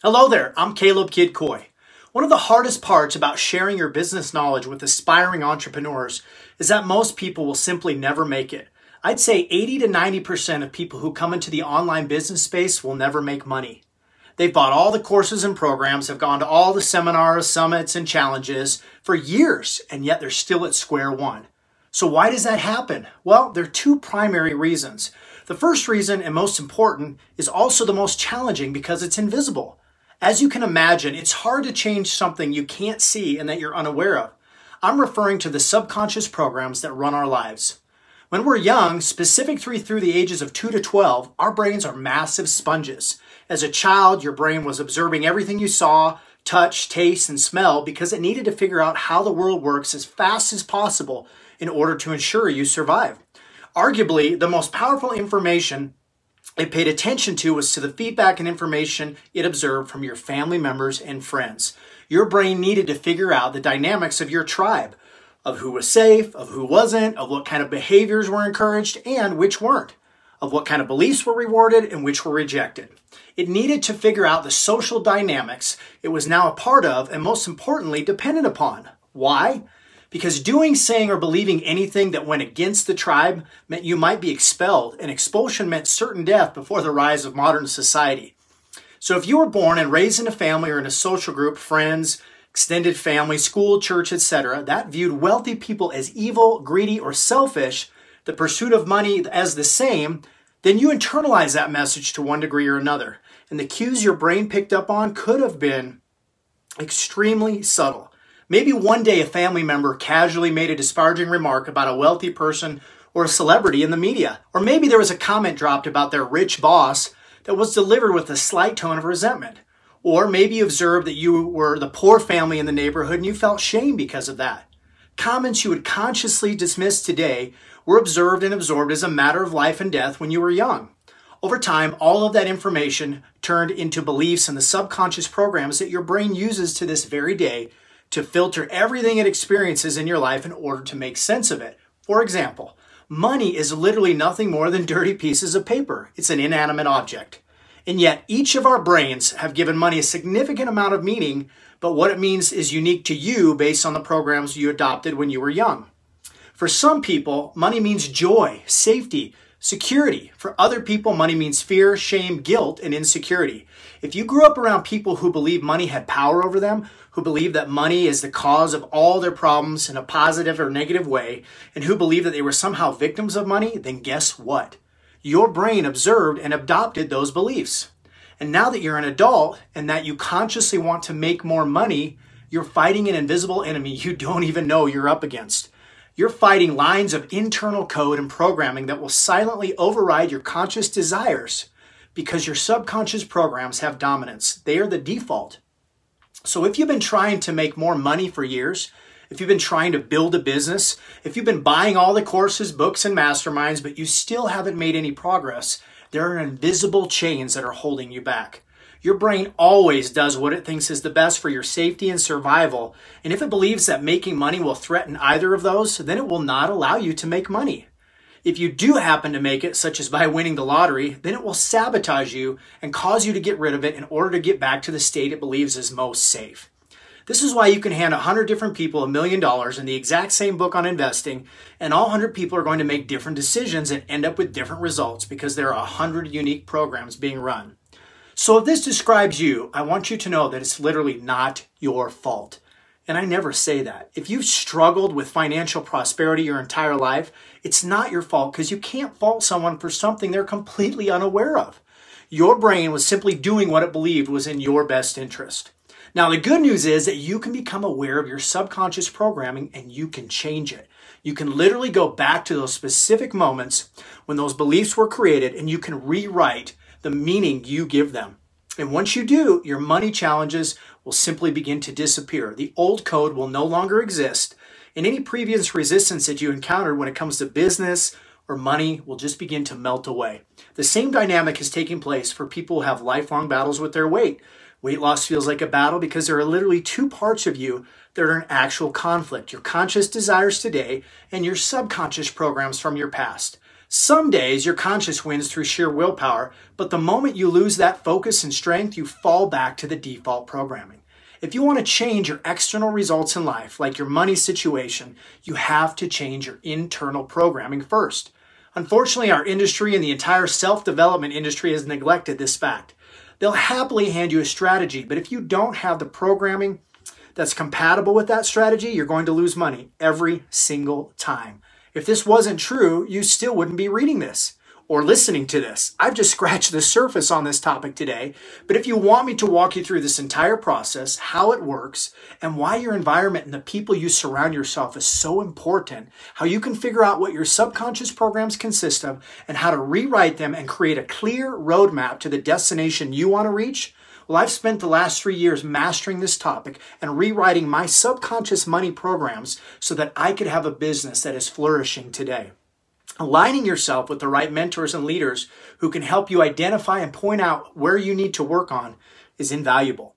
Hello there, I'm Caleb Kid Coy. One of the hardest parts about sharing your business knowledge with aspiring entrepreneurs is that most people will simply never make it. I'd say 80 to 90% of people who come into the online business space will never make money. They've bought all the courses and programs, have gone to all the seminars, summits, and challenges for years, and yet they're still at square one. So why does that happen? Well, there are two primary reasons. The first reason, and most important, is also the most challenging because it's invisible. As you can imagine, it's hard to change something you can't see and that you're unaware of. I'm referring to the subconscious programs that run our lives. When we're young, specifically through the ages of 2 to 12, our brains are massive sponges. As a child, your brain was absorbing everything you saw, touch, taste, and smell because it needed to figure out how the world works as fast as possible in order to ensure you survive. Arguably, the most powerful information it paid attention to was to the feedback and information it observed from your family members and friends. Your brain needed to figure out the dynamics of your tribe, of who was safe, of who wasn't, of what kind of behaviors were encouraged and which weren't, of what kind of beliefs were rewarded and which were rejected. It needed to figure out the social dynamics it was now a part of and most importantly, dependent upon. Why? Because doing, saying, or believing anything that went against the tribe meant you might be expelled, and expulsion meant certain death before the rise of modern society. So if you were born and raised in a family or in a social group, friends, extended family, school, church, etc., that viewed wealthy people as evil, greedy, or selfish, the pursuit of money as the same, then you internalize that message to one degree or another. And the cues your brain picked up on could have been extremely subtle. Maybe one day a family member casually made a disparaging remark about a wealthy person or a celebrity in the media. Or maybe there was a comment dropped about their rich boss that was delivered with a slight tone of resentment. Or maybe you observed that you were the poor family in the neighborhood and you felt shame because of that. Comments you would consciously dismiss today were observed and absorbed as a matter of life and death when you were young. Over time, all of that information turned into beliefs and the subconscious programs that your brain uses to this very day to filter everything it experiences in your life in order to make sense of it. For example, money is literally nothing more than dirty pieces of paper. It's an inanimate object. And yet each of our brains have given money a significant amount of meaning, but what it means is unique to you based on the programs you adopted when you were young. For some people, money means joy, safety, security. For other people, money means fear, shame, guilt, and insecurity. If you grew up around people who believe money had power over them, who believe that money is the cause of all their problems in a positive or negative way, and who believe that they were somehow victims of money, then guess what? Your brain observed and adopted those beliefs. And now that you're an adult and that you consciously want to make more money, you're fighting an invisible enemy you don't even know you're up against. You're fighting lines of internal code and programming that will silently override your conscious desires because your subconscious programs have dominance. They are the default. So if you've been trying to make more money for years, if you've been trying to build a business, if you've been buying all the courses, books, and masterminds, but you still haven't made any progress, there are invisible chains that are holding you back. Your brain always does what it thinks is the best for your safety and survival. And if it believes that making money will threaten either of those, then it will not allow you to make money. If you do happen to make it, such as by winning the lottery, then it will sabotage you and cause you to get rid of it in order to get back to the state it believes is most safe. This is why you can hand 100 different people $1 million in the exact same book on investing, and all 100 people are going to make different decisions and end up with different results because there are 100 unique programs being run. So if this describes you, I want you to know that it's literally not your fault. And I never say that. If you've struggled with financial prosperity your entire life, it's not your fault because you can't fault someone for something they're completely unaware of. Your brain was simply doing what it believed was in your best interest. Now, the good news is that you can become aware of your subconscious programming and you can change it. You can literally go back to those specific moments when those beliefs were created and you can rewrite the meaning you give them. And once you do, your money challenges will simply begin to disappear. The old code will no longer exist, and any previous resistance that you encountered when it comes to business or money will just begin to melt away. The same dynamic is taking place for people who have lifelong battles with their weight. Weight loss feels like a battle because there are literally two parts of you that are in actual conflict. Your conscious desires today and your subconscious programs from your past. Some days your conscious wins through sheer willpower, but the moment you lose that focus and strength, you fall back to the default programming. If you want to change your external results in life, like your money situation, you have to change your internal programming first. Unfortunately, our industry and the entire self-development industry has neglected this fact. They'll happily hand you a strategy, but if you don't have the programming that's compatible with that strategy, you're going to lose money every single time. If this wasn't true, you still wouldn't be reading this or listening to this. I've just scratched the surface on this topic today, but if you want me to walk you through this entire process, how it works, and why your environment and the people you surround yourself is so important, how you can figure out what your subconscious programs consist of, and how to rewrite them and create a clear roadmap to the destination you want to reach, well, I've spent the last 3 years mastering this topic and rewriting my subconscious money programs so that I could have a business that is flourishing today. Aligning yourself with the right mentors and leaders who can help you identify and point out where you need to work on is invaluable.